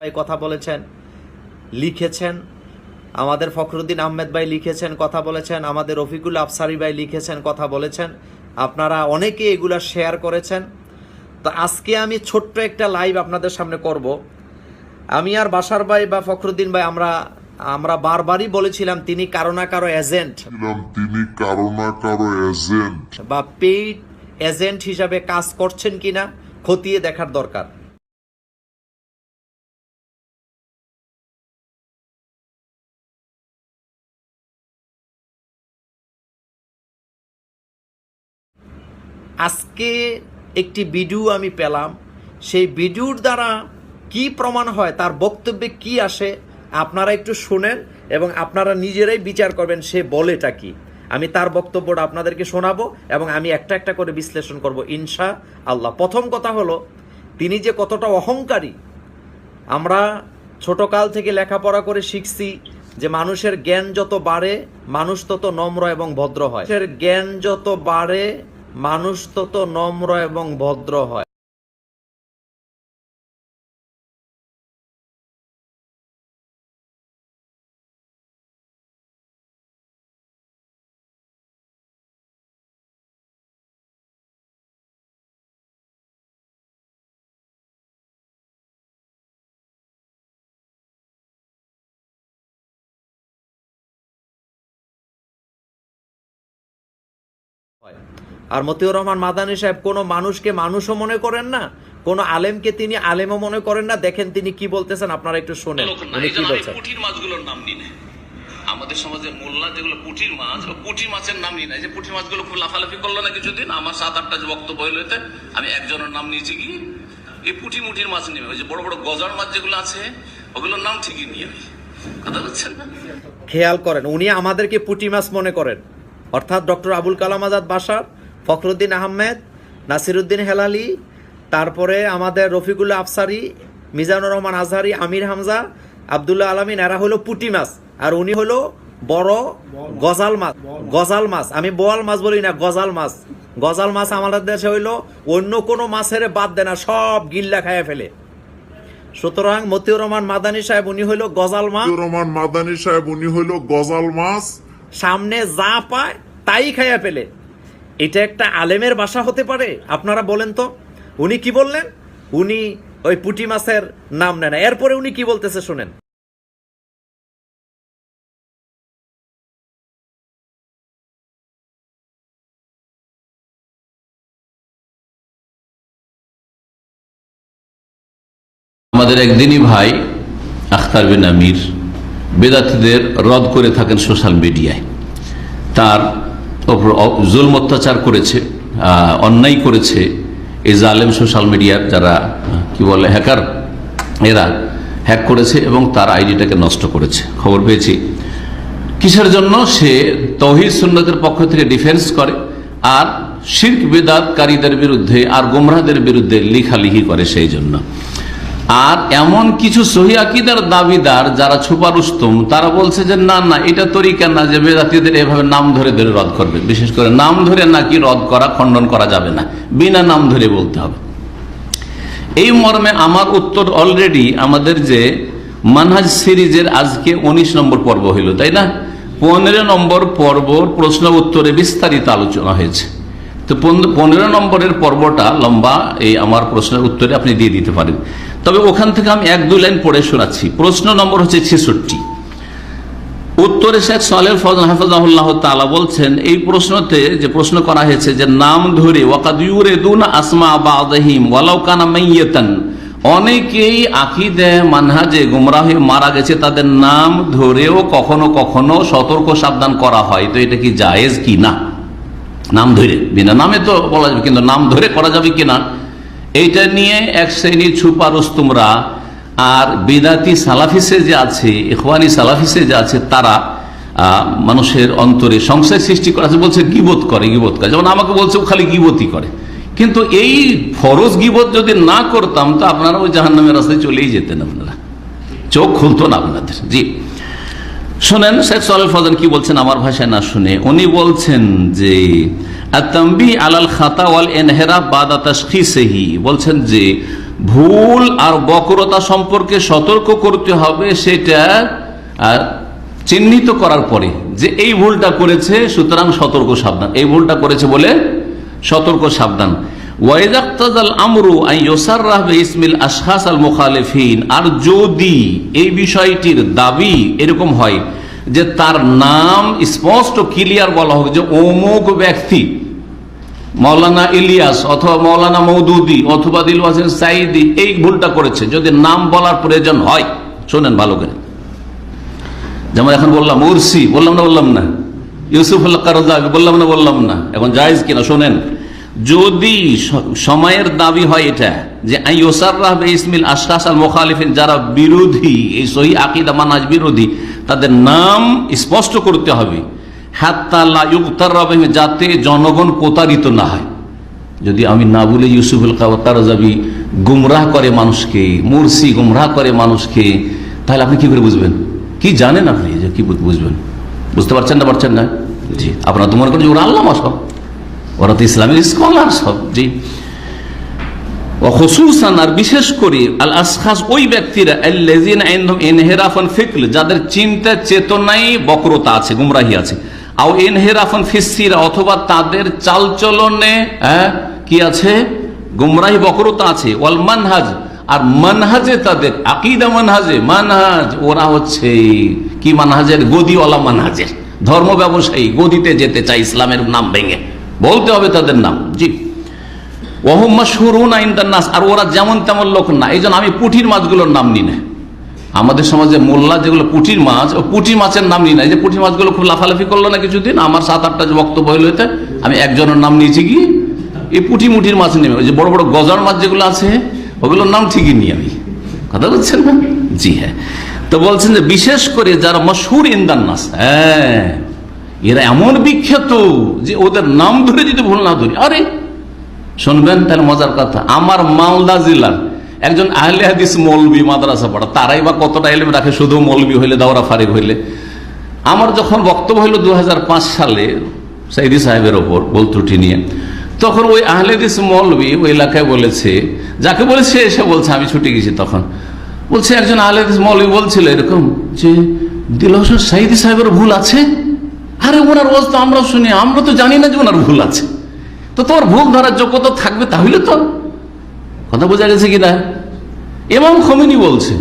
ভাই কথা বলেছেন, লিখেছেন, আমাদের ফখরুদ্দিন আহমেদ ভাই লিখেছেন, কথা বলেছেন, আমাদের রফিকুল আফসারি ভাই লিখেছেন, কথা বলেছেন, আপনারা অনেকে এগুলা শেয়ার করেছেন। তো আজকে আমি ছোট্ট একটা লাইভ আপনাদের সামনে করব। আমি আর বাশার ভাই বা ফখরুদ্দিন ভাই আমরা বারবারই বলেছিলাম তিনি কারো না কারো এজেন্ট বা পেইড এজেন্ট হিসাবে কাজ করছেন কিনা খতিয়ে দেখার দরকার। আজকে একটি ভিডিও আমি পেলাম, সেই ভিডিওর দ্বারা কি প্রমাণ হয়, তার বক্তব্যে কি আসে আপনারা একটু শুনেন এবং আপনারা নিজেরাই বিচার করবেন সে বলেটা কি। আমি তার বক্তব্যটা আপনাদেরকে শোনাবো এবং আমি একটা একটা করে বিশ্লেষণ করব ইনশা আল্লাহ। প্রথম কথা হলো, তিনি যে কতটা অহংকারী। আমরা ছোটকাল থেকে লেখাপড়া করে শিখছি যে মানুষের জ্ঞান যত বাড়ে মানুষ তত নম্র এবং ভদ্র হয়। মানুষের জ্ঞান যত বাড়ে মানুষ তত নম্র এবং ভদ্র হয়। আর মতিউর রহমান মাদানী সাহেব কোনো মানুষকে মানুষও মনে করেন না, কোনো আলেমকে তিনি আলেমও মনে করেন না। দেখেন তিনি কি বলতেছেন, আপনারা একটু শুনেন উনি কি বলছেন। পুঁটির মাছগুলোর নাম নিয়ে নেয় আমাদের সমাজে মোল্লা, যেগুলো পুঁটির মাছ, পুঁটি মাছের নাম নিয়ে নেয়। যে পুঁটি মাছগুলো খুব লাফালাফি করলো না কিছুদিন, আমার 7-8টা যে বক্তব্য হইলো, আমি একজনের নাম নিয়েছি কি এই পুঁটি মুটির মাছ নিয়ে। ওই যে বড় বড় গজার মাছ যেগুলো আছে ওগুলোর নাম ঠিকই নিয়ে কথা বলছেন না। খেয়াল করেন, উনি আমাদেরকে পুঁটি মাছ মনে করেন, অর্থাৎ ডক্টর আবুল কালাম আজাদ বাশার, ফখরুদ্দিন আহমেদ, নাসিরউদ্দিন হেলালি, তারপরে আমাদের রফিকুল আফসারি, মিজানুর রহমান আজহারি, আমির হামজা, আব্দুল্লাহ আলামিন, এরা হলো পুঁটি মাছ। আর উনি হলো বড় গজাল মাছ। গজাল মাছ, আমি বোয়াল মাছ বলি না, গজাল মাছ। গজাল মাছ আমাদের দেশে হইলো অন্য কোনো মাছের বাদ দেয় না, সব গিল্লা খাইয়া ফেলে। সুতরাং মতিউর রহমান মাদানী সাহেব উনি হইলো গজাল মাছ, সামনে যা পায় তাই খাইয়া ফেলে। এটা একটা আলেমের ভাষা হতে পারে? আপনারা বলেন তো। উনি কি বললেন? উনি ওই পুঁটি মাছের নাম নেন। এরপরে উনি কি বলতেছে শুনেন। আমাদের একদিনই ভাই আখতার বিন আমির বেদাতীদের রদ করে থাকেন সোশ্যাল মিডিয়ায়। তার ওপর জুলম অত্যাচার করেছে, অন্যায় করেছে এই জালেম সোশ্যাল মিডিয়ার যারা কি বলে হ্যাকার, এরা হ্যাক করেছে এবং তার আইডিটাকে নষ্ট করেছে। খবর পেয়েছি কিসের জন্য? সে তৌহিদ সুন্নতের পক্ষ থেকে ডিফেন্স করে আর শিরক বিদআতকারীদের বিরুদ্ধে আর গোমরাহদের বিরুদ্ধে লিখালিখি করে সেই জন্য। আর এমন কিছু সহি আকীদার দাবিদার যারা ছুপা রুস্তম, তারা বলছে যে না না এটা তরিকা না যে বেদাতীদের এভাবে নাম ধরে ধরে রদ করবে। বিশেষ করে নাম ধরে নাকি রদ করা, খণ্ডন করা যাবে না, বিনা নাম ধরে বলতে হবে। এই মর্মে আমার উত্তর অলরেডি আমাদের যে মানহাজ সিরিজের আজকে 19 নম্বর পর্ব হইল, তাই না? 15 নম্বর পর্ব প্রশ্ন উত্তরে বিস্তারিত আলোচনা হয়েছে। তো 15 নম্বরের পর্বটা লম্বা, এই আমার প্রশ্নের উত্তরে আপনি দিয়ে দিতে পারেন। তবে ওখান থেকে আমি 1-2 লাইন পড়ে শোনাচ্ছি। প্রশ্ন নম্বর হচ্ছে 66। উত্তরে শেখ সালেহ ফজল হাফিজাহুল্লাহ তাআলা বলছেন, এই প্রশ্নতে যে প্রশ্ন করা হয়েছে যে নাম ধরে ওয়াকাদ ইউরিদুনা আসমা বাযহিম ওয়ালাউ কানা মাইয়াতান, অনেকেই আকীদা মানহাজে গোমরাহ হয়ে মারা গেছে, তাদের নাম ধরেও কখনো কখনো সতর্ক সাবধান করা হয়। তো এটা কি জায়েজ কি না? নাম ধরে, বিনা নামে তো বলা যাবে, কিন্তু নাম ধরে করা যাবে কিনা, এইটা নিয়ে এক শ্রেণীর ছুপা রুস্তুমরা আর বিদাতি সালাফিসে যে আছে, ইখওয়ানি সালাফিসে যে আছে, তারা মানুষের অন্তরে সংশয় সৃষ্টি করা আছে। বলছে গীবত করে, যেমন আমাকে বলছে ও খালি গীবতই করে। কিন্তু এই ফরজ গীবত যদি না করতাম তো আপনারা ওই জাহান্নামের রাস্তায় চলেই যেতেন, আপনারা চোখ খুলতো না আপনাদের। জি শোনেন শেখ সালেহ ফজল কি বলছেন, আমার ভাষায় না শুনে। উনি বলছেন যে আত-তানবীহ আলাল খাতা ওয়াল ইনহিরাফ বাদা তাশখীসিহি, বলছেন যে ভুল আর বক্রতা সম্পর্কে সতর্ক করতে হবে, সেটা চিহ্নিত করার পরে যে এই ভুলটা করেছে সুতরাং সতর্ক সাবধান, এই ভুলটা করেছে বলে সতর্ক সাবধান। আর যদি এই বিষয়টির দাবি এরকম হয় যে তার নাম স্পষ্ট ক্লিয়ার বলা হোক যে অমুক ব্যক্তি মৌলানা ইলিয়াস অথবা মৌলানা মৌদুদি অথবা দিল হোসেন সাইদি এই ভুলটা করেছে, যদি নাম বলার প্রয়োজন হয়, শোনেন ভালো করে, যেমন এখন বললাম মুরসি, বললাম না, ইউসুফ আল কারজাবি বললাম না, এখন জায়েজ কিনা শোনেন। যদি সময়ের দাবি হয় এটা যে ইসমিল আশখাস আল মুখালিফিন, যারা বিরোধী, এই সহি আকীদা মানহাজ বিরোধী, তাদের নাম স্পষ্ট করতে হবে, হাত্তা লা ইউগতাররা বিহি, যাতে জনগণ প্রতারিত না হয়। যদি আমি না বলে ইউসুফ আল কারজাবি গুমরাহ করে মানুষকে, মুরসি গুমরাহ করে মানুষকে, তাহলে আপনি কি করে বুঝবেন? কি জানেন আপনি যে কি বুঝবেন? বুঝতে পারছেন না? জি, আপনারা তো মনে করেন যে ওরা আল্লামা সব, ওরা তো ইসলামের স্কলার সব। জি, খুসুসান, আর বিশেষ করে আল আসখাস, ওই ব্যক্তিরা আল্লাযিনা ইনহুম ইনহিরাফুন ফিকল, যাদের চিন্তা চেতনায় বক্রতা আছে, গুমরাহি আছে, আও ইনহিরাফুন ফিসসিরা, অথবা তাদের চালচলনে কি আছে, গুমরাহি বক্রতা আছে, ওয়াল মানহাজ, আর মানহাজে তাদের আকীদা মানহাজ, ওরা হচ্ছে কি মানহাজের, গদিওয়ালা মানহাজের, ধর্ম ব্যবসায়ী, গদিতে যেতে চায়, ইসলামের নাম ভেঙে বলতে হবে তাদের নাম। জি, ওয়াহুম মাশহুরুনা ইনদান নাস, আর ওরা যেমন তেমন লোক না। এই জন্য আমি পুঁটির মাছগুলোর নাম নিই না। আমাদের সমাজে মোল্লা যেগুলো পুঁটির মাছ, ও পুঁটি মাছের নাম নিই না। এই যে পুঁটি মাছগুলো খুব লাফালাফি করলো না কিছুদিন, আমার 7-8টা যে বক্তব্য হইল, এতে আমি একজনের নাম নিয়েছি কি এই মুঠির মাছ নেবে। ওই যে বড় বড় গজার মাছ যেগুলো আছে ওগুলোর নাম ঠিকই নিই আমি, কথা বলছেন না? জি হ্যাঁ। তো বলছেন যে বিশেষ করে যারা মশহুর ইনদান নাস, হ্যাঁ, এরা এমন বিখ্যাত যে ওদের নাম ধরে যদি ভুল না ধরি, আরে শুনবেন তাহলে মজার কথা, আমার মালদা জেলার একজন আহলে হাদিস মৌলবি, মাদ্রাসা পড়া, তারাই বা কতটা ইলম রাখে, শুধু মৌলবি হইলে, দাওরা ফারিক হইলে। আমার যখন বক্তব্য হইল 2005 সালে সাইদি সাহেবের ওপর ভুল ত্রুটি নিয়ে, তখন ওই আহলে হাদিস মৌলবি ওই এলাকায় বলেছে, যাকে বলেছে এসে বলছে, আমি ছুটে গেছি তখন, বলছে একজন আহলে হাদিস মৌলবি বলছিল এরকম যে দিল হোসেন সাইদি সাহেবের ভুল আছে। আরে ওনার ওয়াজ তো আমরা শুনি, আমরা তো জানি না যে ওনার ভুল আছে, তো তোমার ভুল ধরার যোগ্যতা থাকবে তাহলে তো। কথা বোঝা গেছে কিনা? ইমাম খোমেনি বলছে,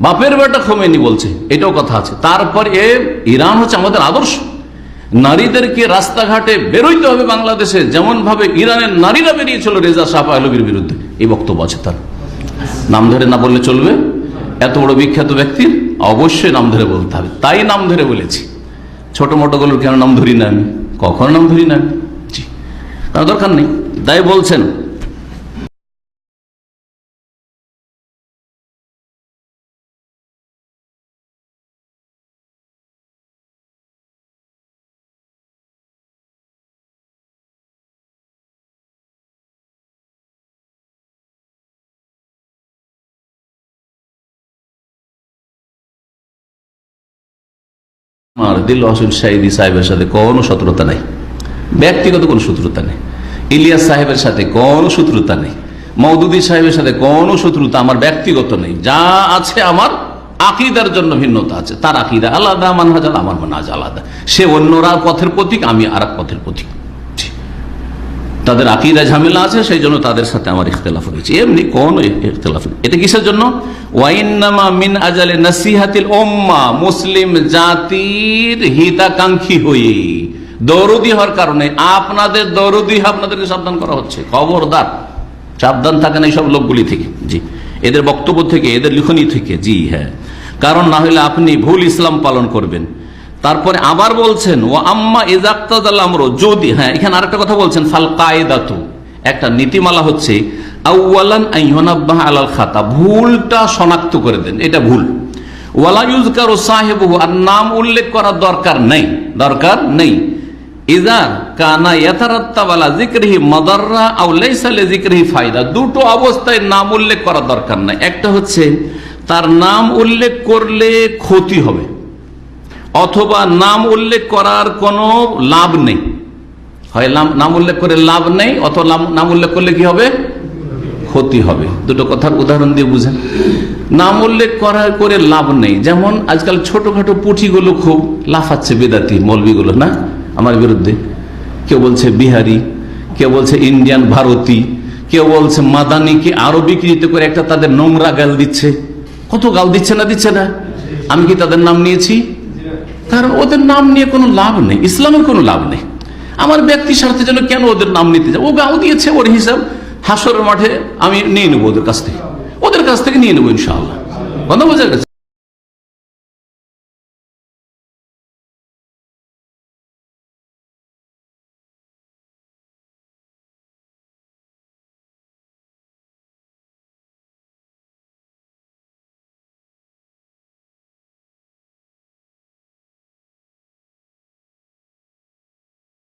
বাপের বেটা খোমেনি বলছে, এটাও কথা আছে। তারপর ইরান হচ্ছে আমাদের আদর্শ, নারীদেরকে রাস্তাঘাটে বেরোইতে হবে বাংলাদেশে, যেমন ভাবে ইরানের নারীরা বেরিয়েছিল রেজা শাহ পাহলভীর বিরুদ্ধে, এই বক্তব্য আছে তার। নাম ধরে না বললে চলবে? এত বড় বিখ্যাত ব্যক্তির অবশ্যই নাম ধরে বলতে হবে, তাই নাম ধরে বলেছি। ছোট মোটো গুলোর কেন নাম ধরি না আমি, কখনো নাম ধরি না। জি, তার দরকার নেই, তাই বলছেন। দিল হোসেন সাইদি সাহেবের সাথে কোনো শত্রুতা নেই, ব্যক্তিগত কোনো শত্রুতা নেই। ইলিয়াস সাহেবের সাথে কোনো শত্রুতা নেই, মওদুদি সাহেবের সাথে কোনো শত্রুতা আমার ব্যক্তিগত নেই। যা আছে আমার আকীদার জন্য ভিন্নতা আছে, তার আকীদা আলাদা, মানহাজ আলাদা, আমার মানহাজ আলাদা। সে অন্যরা পথের প্রতীক, আমি আর এক পথের প্রতীক। তাদের আকীদা ঝামেলা আছে, সেই জন্য তাদের সাথে আমার ইখতিলাফ হয়েছে, এমনি কোন ইখতিলাফ নেই। এটা কিসের জন্য? ওয়াইন্নামা মিন আজালে নাসিহাতিল উম্মাহ, মুসলিম জাতির হিতাকাঙ্ক্ষী হয়ে, দরদি হওয়ার কারণে, আপনাদের দরদি, আপনাদেরকে সাবধান করা হচ্ছে। খবরদার, সাবধান থাকেন এইসব লোকগুলি থেকে। জি, এদের বক্তব্য থেকে, এদের লিখনি থেকে। জি হ্যাঁ, কারণ না হলে আপনি ভুল ইসলাম পালন করবেন। তারপরে আবার বলছেন ও আম্মা ইজাক্তাদাল আমরু, যদি, হ্যাঁ এখানে আরেকটা কথা বলছেন, ফাল কায়দাতু, একটা নীতিমালা হচ্ছে আউয়ালান আইয়ুনাব্বাহ আলাল খাতা, ভুলটা শনাক্ত করে দেন, এটা ভুল। ওয়ালা ইউযকারু সাহিবুহু, আর নাম উল্লেখ করার দরকার নেই। ইযা কানা ইয়াতারাত্তাবু আলা যিকরিহি মাদাররা আও লাইসা লিযিকরিহি ফায়দা, দুটো অবস্থায় নাম উল্লেখ করার দরকার নাই। একটা হচ্ছে তার নাম উল্লেখ করলে ক্ষতি হবে, অথবা নাম উল্লেখ করার কোনো লাভ নেই। হয় নাম উল্লেখ করে লাভ নেই, অথবা নাম উল্লেখ করলে কি হবে? ক্ষতি হবে। দুটো কথার উদাহরণ দিয়ে বুঝেন। নাম উল্লেখ করে লাভ নেই। যেমন আজকাল ছোটখাটো পুঁথিগুলো খুব লাফাচ্ছে বেদাতি মৌলবিগুলো, না আমার বিরুদ্ধে। কেউ বলছে বিহারি, কেউ বলছে ইন্ডিয়ান ভারতী, কেউ বলছে মাদানিকে আরো বিকৃত করে একটা তাদের নোংরা গাল দিচ্ছে। কত গাল দিচ্ছে না? আমি কি তাদের নাম নিয়েছি? কারণ ওদের নাম নিয়ে কোনো লাভ নেই, ইসলামের কোনো লাভ নেই। আমার ব্যক্তি স্বার্থের জন্য কেন ওদের নাম নিতে যাবো? ও গাও দিয়েছে, ওর হিসাব হাসরের মাঠে আমি নিয়ে নেবো ওদের কাছ থেকে নিয়ে নেবো ইনশাআল্লাহ। কথা বোঝা গেছে?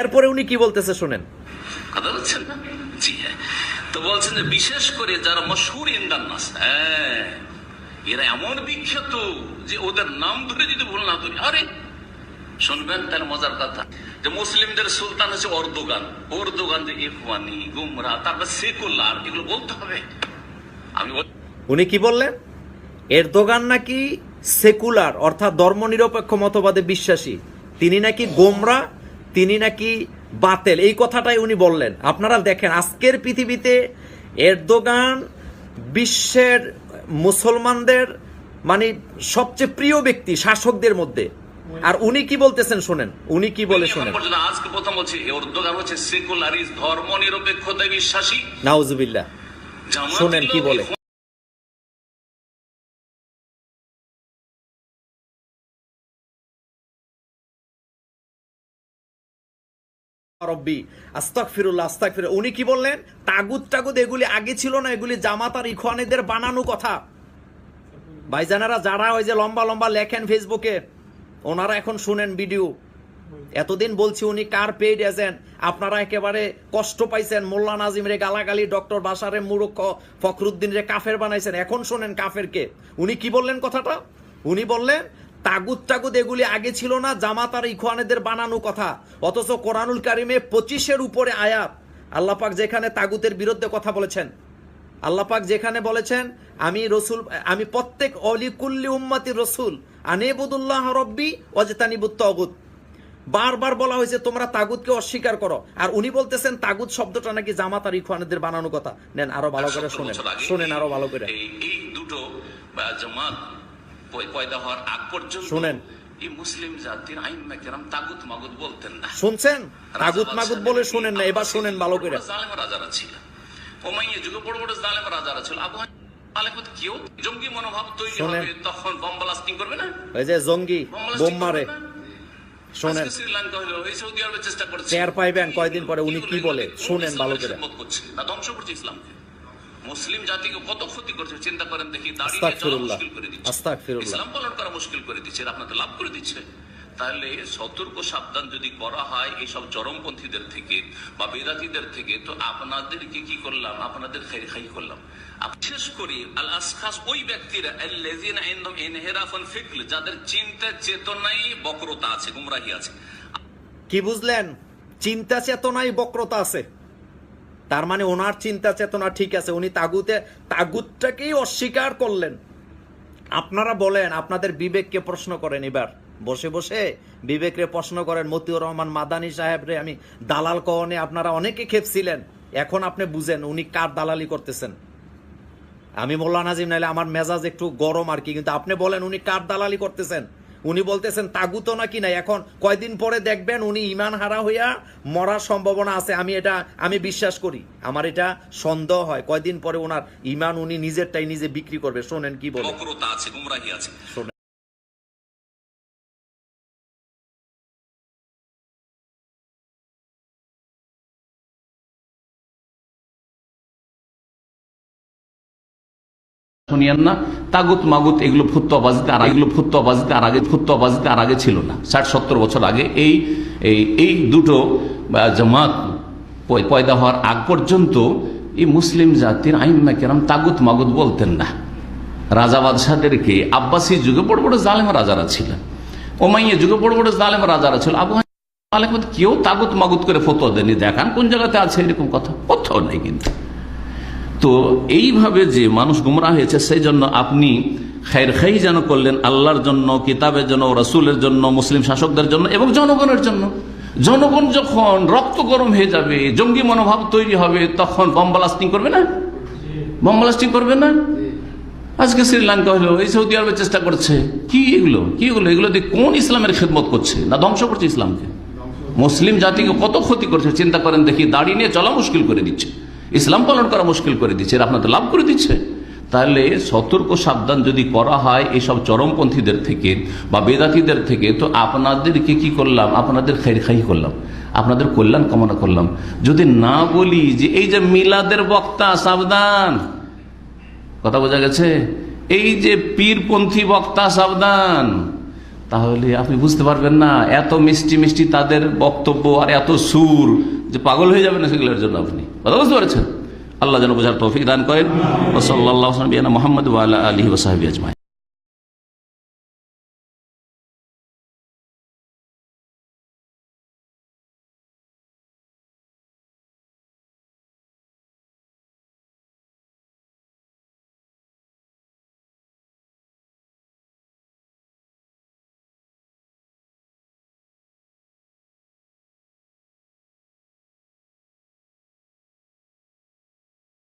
এরপরে উনি কি বলতেছে শুনেন। কথা বলছেন না? জি হ্যাঁ। তো বলছেন যে বিশেষ করে যারা মশহুর ইন্দান্নাস, হ্যাঁ এরা এমন বিখ্যাত যে ওদের নাম ধরে যদি ভুল না ধরি, আরে শুনবেন তাহলে মজার কথা, যে মুসলিমদের সুলতান হচ্ছে অর্দোগান যে ইখওয়ানি, গুমরা, তারপর সেকুলার, এগুলো বলতে হবে। আমি উনি কি বললেন? এরদোগান নাকি সেকুলার অর্থাৎ ধর্মনিরপেক্ষ মতবাদে বিশ্বাসী, তিনি নাকি গোমরা, তিনি নাকি বাতেল, এই কথাটাই উনি বললেন। আপনারা দেখেন আজকের পৃথিবীতে এরদোগান বিশ্বের মুসলমানদের মানে সবচেয়ে প্রিয় ব্যক্তি শাসকদের মধ্যে। আর উনি কি বলতেছেন শুনেন, উনি কি বলে শুনেন। আজকে প্রথম বলছি এরদোগান হচ্ছে সেকুলারিস্ট, ধর্ম নিরপেক্ষতায় বিশ্বাসী। নাউজুবিল্লাহ। শুনেন কি বলে। উনি কি বললেন? তাগুত এগুলি আগে ছিল না, এগুলি জামাত আর ইখওয়ানিদের বানানো কথা। ভাইজানেরা যারা ওই যে লম্বা লম্বা লেখেন ফেসবুকে, ওনারা এখন শুনেন ভিডিও। এতদিন বলছি উনি কার পেইড এজেন্ট, আপনারা একেবারে কষ্ট পাইছেন। মোল্লা নাজিম রে গালাগালি, ডক্টর বাশারে মূর্খ, ফখরুদ্দিন রে কাফের বানাইছেন। এখন শোনেন কাফেরকে। উনি কি বললেন কথাটা? উনি বললেন তাগুত এগুলি আগে ছিল না, জামাত আর ইখওয়ানেদের বানানো কথা। অথচ কোরআনুল কারিমে 25-এর উপরে আয়াত আল্লাহ পাক যেখানে তাগুতের বিরুদ্ধে কথা বলেছেন, আল্লাহ পাক যেখানে বলেছেন আমি প্রত্যেক অলিকুল্লি উম্মতির রসুল আনিবুদুল্লাহ রব্বি ওয়াজতানিবুত তাগুত, বারবার বলা হয়েছে তোমরা তাগুতকে অস্বীকার করো। আর উনি বলতেছেন তাগুত শব্দটা নাকি জামাত আর ইখওয়ানেদের বানানো কথা। নেন আরো ভালো করে শুনেন আরো ভালো করে। এই দুটো জামাত পয়দা হওয়ার আগ পর্যন্ত শুনেন, এই মুসলিম জাতির আইম্মা কেরাম তাগুত মাগুত বলতেন না। শুনছেন? তাগুত মাগুত বলে শুনেন না, এবার শুনেন ভালো করে। জালেম রাজারা ছিল, উমাইয়া যুগে বড় বড় জালেম রাজারা ছিল। আবু হানিফা কেউ জঙ্গি মনোভাব তৈরি হবে তখন বম ব্লাস্টিং করবে না, এই যে জঙ্গি বোম মারে। শোনেন, শ্রীলঙ্কা হলো, এই সৌদি আরবের চেষ্টা করছে, টের পাইবেন কয়দিন পরে উনি কি বলে। শুনেন ভালো করে। না ধ্বংস করছে ইসলামকে, মুসলিম জাতিকে কত ক্ষতি করছে চিন্তা করেন দেখি। দাঁড়িয়ে চলা মুশকিল করে দিচ্ছে, ইসলাম পালন করা মুশকিল করে দিচ্ছে, আপনাদের লাভ করে দিচ্ছে। তাহলে সতর্ক সাবধান যদি করা হয় এইসব চরমপন্থীদের থেকে বা বেদাতীদের থেকে, তো আপনাদেরকে কি করলাম? আপনাদের খাই করলাম। বিশেষ করে আল আসখাস, ওই ব্যক্তিরা আল্লাযিনা ইনদাহুম ইনহিরাফুন ফিকর, যাদের চিন্তা চেতনায় বক্রতা আছে, গুমরাহি আছে। কি বুঝলেন? চিন্তা চেতনায় বক্রতা আছে, তার মানে ওনার চিন্তা চেতনা ঠিক আছে, উনি তাগুতটাকেই অস্বীকার করলেন। আপনারা বলেন, আপনাদের বিবেককে প্রশ্ন করেন, এবার বসে বসে বিবেকরে প্রশ্ন করেন। মতিউর রহমান মাদানি সাহেবরে আমি দালাল কওনে আপনারা অনেকে খেপছিলেন, এখন আপনি বুঝেন উনি কার দালালি করতেছেন। আমি মোল্লা নাজিম নাইলে আমার মেজাজ একটু গরম আর কি, কিন্তু আপনি বলেন উনি কার দালালি করতেছেন। উনি বলতেছেন তাগুত নাকি নাই, এখন কয়দিন পরে দেখবেন উনি ইমান হারা হইয়া মরার সম্ভাবনা আছে। আমি বিশ্বাস করি, আমার এটা সন্দেহ হয় কয়দিন পরে ওনার ইমান উনি নিজেরটাই নিজে বিক্রি করবে। শোনেন কি বলে। বক্রতা আছে, গুমরাহি আছে। শোনেন, শুনিয়েন না, তাগুত মাগুত এগুলো ফুত্তবাজিতে আর আগে ছিল না। 60-70 বছর আগে এই দুটো জামাত পয়দা হওয়ার আগ পর্যন্ত এই মুসলিম জাতির আইম্মা কেরাম তাগুত মাগুত বলতেন না। রাজা বাদশাদেরকে আব্বাসী যুগে বড় বড় জালেম রাজারা ছিলেন, ওমাইয়া যুগে বড় বড় জালেম রাজারা ছিল। আবু হানিফা কেউ তাগুত মাগুত করে ফতোয়া দেননি। দেখান কোন জায়গাতে আছে এরকম কথা, কোথাও নেই। কিন্তু তো এইভাবে যে মানুষ গুমরাহ হয়েছে, সেই জন্য আপনি খায়ের খাই যেন করলেন আল্লাহর জন্য, কিতাবের জন্য, রাসূলের জন্য, মুসলিম শাসকদের জন্য এবং জনগণের জন্য। জনগণ যখন রক্ত গরম হয়ে যাবে, জঙ্গি মনোভাব তৈরি হবে, তখন বম ব্লাস্টিং করবে না? বম ব্লাস্টিং করবে না? আজকে শ্রীলঙ্কা হলো, এই সৌদি আরবের চেষ্টা করছে। কি এগুলো এগুলো দিয়ে কোন ইসলামের খেদমত করছে? না ধ্বংস করছে ইসলামকে? মুসলিম জাতিকে কত ক্ষতি করছে চিন্তা করেন দেখি। দাড়ি নিয়ে চলা মুশকিল করে দিচ্ছে, ইসলাম পালন করা মুশকিল করে দিচ্ছে, আপনাদের লাভ করে দিচ্ছে। তাহলে সতর্ক সাবধান যদি করা হয় এইসব চরমপন্থীদের থেকে বা বেদাতীদের থেকে, তো আপনাদেরকে কি করলাম? আপনাদের খাই খাই করলাম, আপনাদের কল্যাণ কামনা করলাম। যদি না বলি যে এই যে মিলাদের বক্তা সাবধান, কথা বোঝা গেছে, এই যে পীরপন্থী বক্তা সাবধান, তাহলে আপনি বুঝতে পারবেন না এত মিষ্টি মিষ্টি তাদের বক্তব্য আর এত সুর যে পাগল হয়ে যাবেন না সেগুলোর জন্য। আপনি কথা বুঝতে পারছেন? আল্লাহ যেন বোঝার তৌফিক দান করেন। ওয়া সাল্লাল্লাহু আলা মুহাম্মদ ওয়া আলা আলিহি ওয়া সাহবিহি আজমাইন।